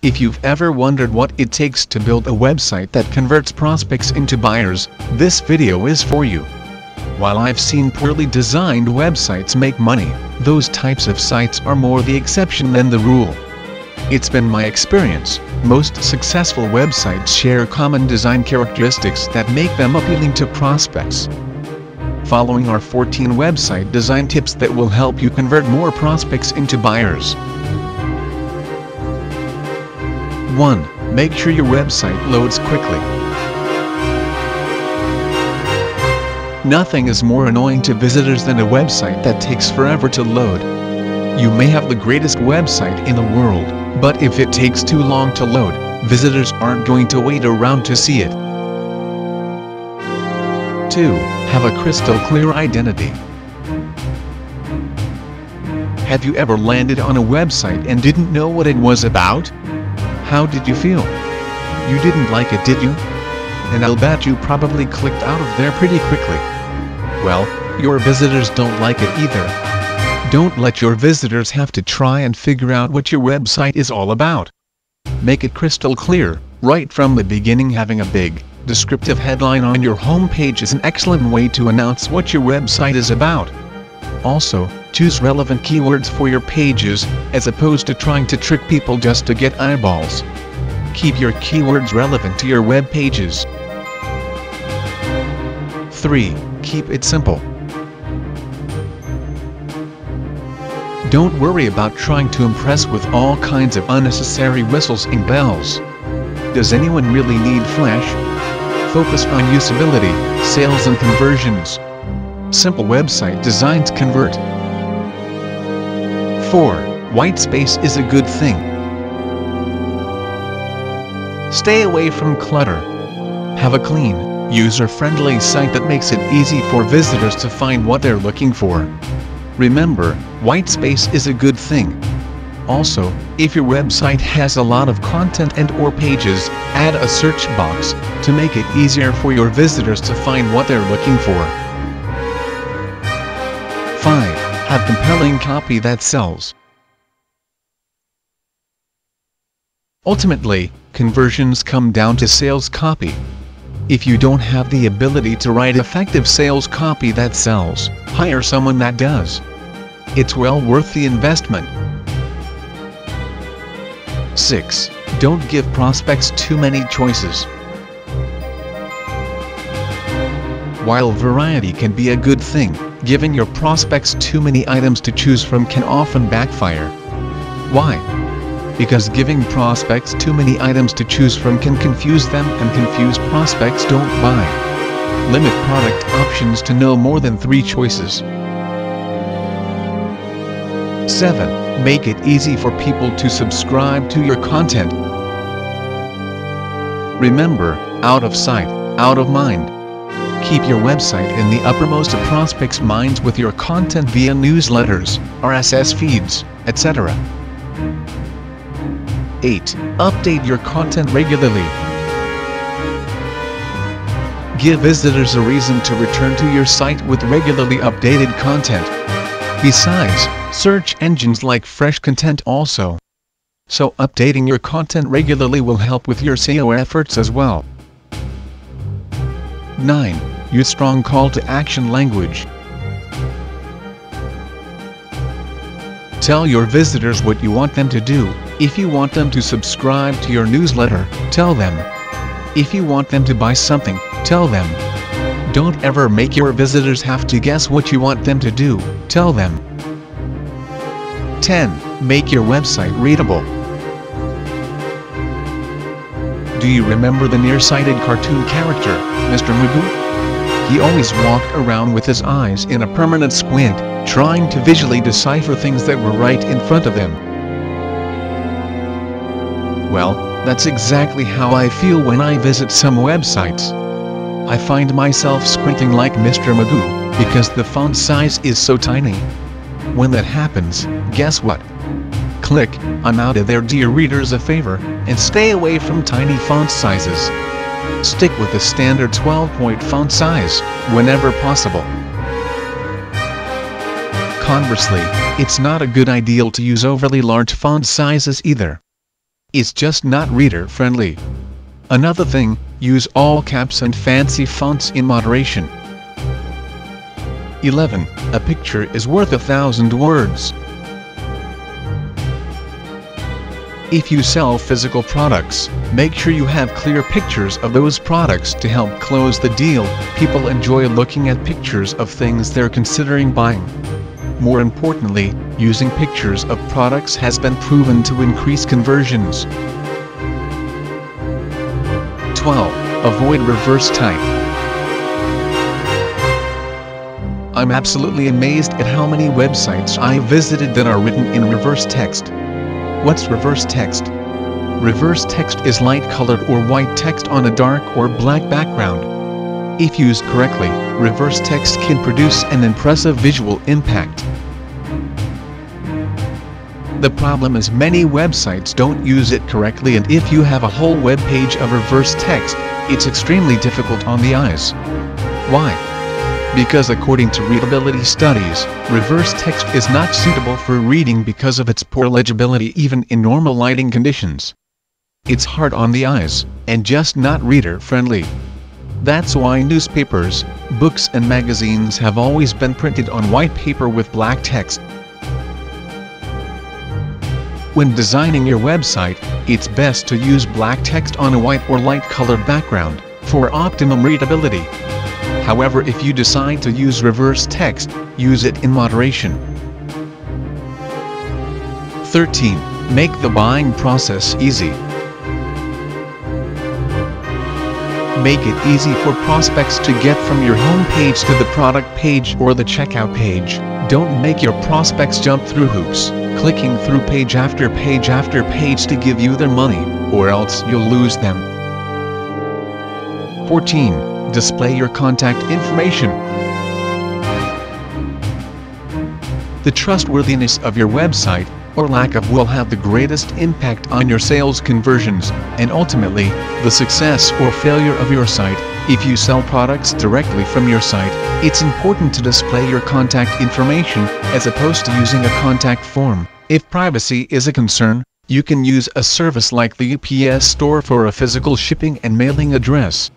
If you've ever wondered what it takes to build a website that converts prospects into buyers, this video is for you. While I've seen poorly designed websites make money, those types of sites are more the exception than the rule. It's been my experience, most successful websites share common design characteristics that make them appealing to prospects. Following are 14 website design tips that will help you convert more prospects into buyers. 1. Make sure your website loads quickly. Nothing is more annoying to visitors than a website that takes forever to load. You may have the greatest website in the world, but if it takes too long to load, visitors aren't going to wait around to see it. 2. Have a crystal clear identity. Have you ever landed on a website and didn't know what it was about? How did you feel? You didn't like it, did you? And I'll bet you probably clicked out of there pretty quickly. Well, your visitors don't like it either. Don't let your visitors have to try and figure out what your website is all about. Make it crystal clear, right from the beginning. Having a big, descriptive headline on your homepage is an excellent way to announce what your website is about. Also, choose relevant keywords for your pages, as opposed to trying to trick people just to get eyeballs. Keep your keywords relevant to your web pages. 3. Keep it simple. Don't worry about trying to impress with all kinds of unnecessary whistles and bells. Does anyone really need flash? Focus on usability, sales and conversions. Simple website designs convert. 4. White space is a good thing. Stay away from clutter. Have a clean, user-friendly site that makes it easy for visitors to find what they're looking for. Remember, white space is a good thing. Also, if your website has a lot of content and/or pages, add a search box to make it easier for your visitors to find what they're looking for. 5. Have compelling copy that sells. Ultimately, conversions come down to sales copy. If you don't have the ability to write effective sales copy that sells, hire someone that does. It's well worth the investment. 6. Don't give prospects too many choices. While variety can be a good thing, giving your prospects too many items to choose from can often backfire. Why? Because giving prospects too many items to choose from can confuse them, and confused prospects don't buy. Limit product options to no more than 3 choices. 7. Make it easy for people to subscribe to your content. Remember, out of sight, out of mind. Keep your website in the uppermost of prospects' minds with your content via newsletters, RSS feeds, etc. 8. Update your content regularly. Give visitors a reason to return to your site with regularly updated content. Besides, search engines like fresh content also. So updating your content regularly will help with your SEO efforts as well. 9. Use strong call to action language. Tell your visitors what you want them to do. If you want them to subscribe to your newsletter, tell them. If you want them to buy something, tell them. Don't ever make your visitors have to guess what you want them to do, tell them. 10. Make your website readable. Do you remember the nearsighted cartoon character, Mr. Magoo? He always walked around with his eyes in a permanent squint, trying to visually decipher things that were right in front of him. Well, that's exactly how I feel when I visit some websites. I find myself squinting like Mr. Magoo, because the font size is so tiny. When that happens, guess what? Click, I'm out of there. Do your readers a favor, and stay away from tiny font sizes. Stick with the standard 12-point font size, whenever possible. Conversely, it's not a good idea to use overly large font sizes either. It's just not reader-friendly. Another thing, use all caps and fancy fonts in moderation. 11. A picture is worth 1,000 words. If you sell physical products, make sure you have clear pictures of those products to help close the deal. People enjoy looking at pictures of things they're considering buying. More importantly, using pictures of products has been proven to increase conversions. 12. Avoid reverse type. I'm absolutely amazed at how many websites I visited that are written in reverse text. What's reverse text? Reverse text is light-colored or white text on a dark or black background. If used correctly, reverse text can produce an impressive visual impact. The problem is many websites don't use it correctly, and if you have a whole web page of reverse text, it's extremely difficult on the eyes. Why? Because according to readability studies, reverse text is not suitable for reading because of its poor legibility even in normal lighting conditions. It's hard on the eyes, and just not reader-friendly. That's why newspapers, books and magazines have always been printed on white paper with black text. When designing your website, it's best to use black text on a white or light-colored background, for optimum readability. However, if you decide to use reverse text, use it in moderation. 13. Make the buying process easy. Make it easy for prospects to get from your home page to the product page or the checkout page. Don't make your prospects jump through hoops, clicking through page after page after page to give you their money, or else you'll lose them. 14. Display your contact information. The trustworthiness of your website, or lack of, will have the greatest impact on your sales conversions, and ultimately, the success or failure of your site. If you sell products directly from your site, it's important to display your contact information, as opposed to using a contact form. If privacy is a concern, you can use a service like the UPS Store for a physical shipping and mailing address.